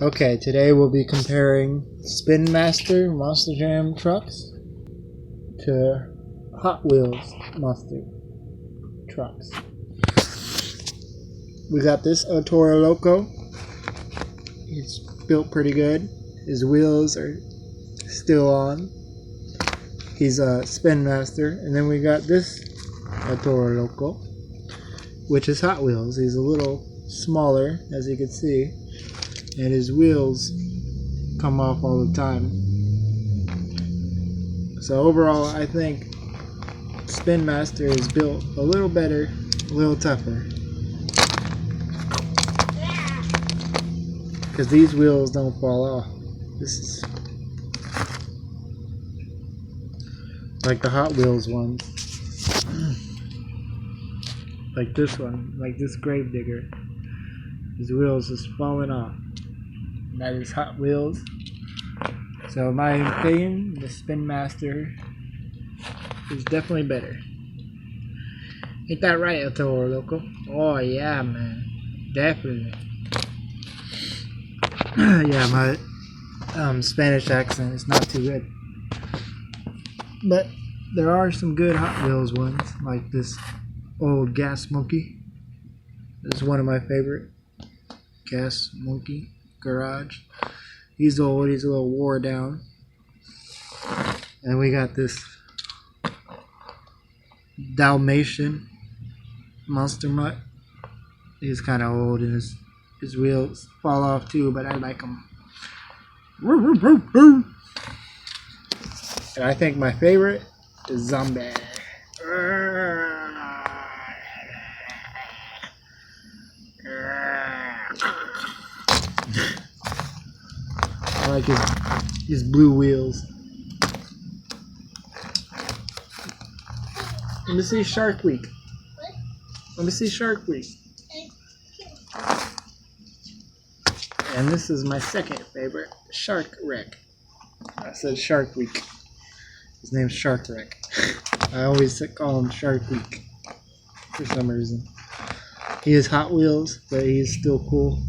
Okay, today we'll be comparing Spin Master Monster Jam trucks to Hot Wheels Monster trucks. We got this El Toro Loco. He's built pretty good. His wheels are still on. He's a Spin Master. And then we got this El Toro Loco, which is Hot Wheels. He's a little smaller, as you can see, and his wheels come off all the time. So overall, I think Spin Master is built a little better, a little tougher, because these wheels don't fall off. This is like the Hot Wheels ones, like this one, like this Gravedigger. His wheels is falling off. And that is Hot Wheels. So in my opinion, the Spin Master is definitely better. Ain't that right, El Toro Loco? Oh yeah, man, definitely. Yeah, my Spanish accent is not too good, but there are some good Hot Wheels ones, like this old Gas Monkey. This is one of my favorite. Gas Monkey Garage. He's old, he's a little wore down. And we got this Dalmatian Monster Mutt. He's kind of old and his wheels fall off too, but I like them. And I think my favorite is Zombie. I like his blue wheels. Let me see Shark Week. Let me see Shark Week. And this is my second favorite, Shark Wreck. I said Shark Week. His name's Shark Wreck. I always call him Shark Week for some reason. He is Hot Wheels, but he's still cool.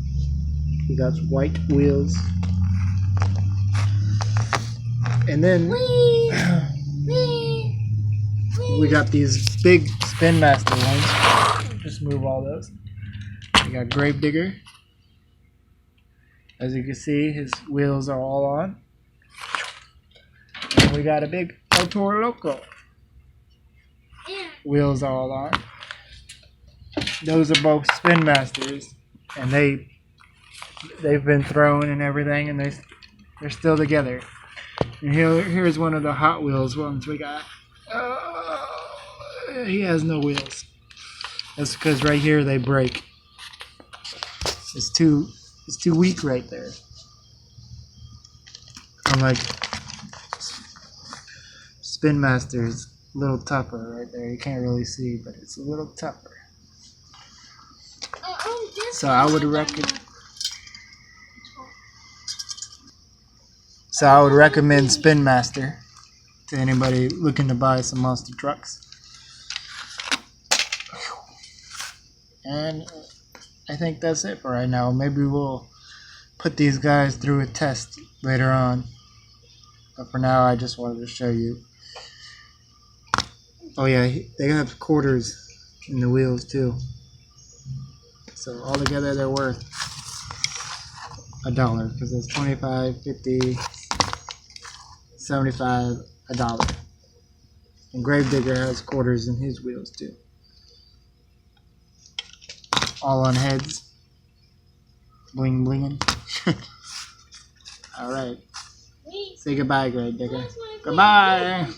He got white wheels. And then we got these big Spin Master ones. Just move all those. We got Gravedigger. As you can see, his wheels are all on. And we got a big El Toro Loco. Wheels are all on. Those are both Spin Masters, and they've been thrown and everything, and they're still together. And here's one of the Hot Wheels ones we got. He has no wheels. That's because right here they break. It's too weak right there. Unlike Spin Master is a little tougher right there. You can't really see, but it's a little tougher. So I would recommend Spin Master to anybody looking to buy some monster trucks. And I think that's it for right now. Maybe we'll put these guys through a test later on. But for now, I just wanted to show you. Oh yeah, they have quarters in the wheels too. So altogether they're worth $1, because it's 25, 50, 75, $1. And Gravedigger has quarters in his wheels too. All on heads. Bling blinging. Alright. Say goodbye, Gravedigger. Goodbye!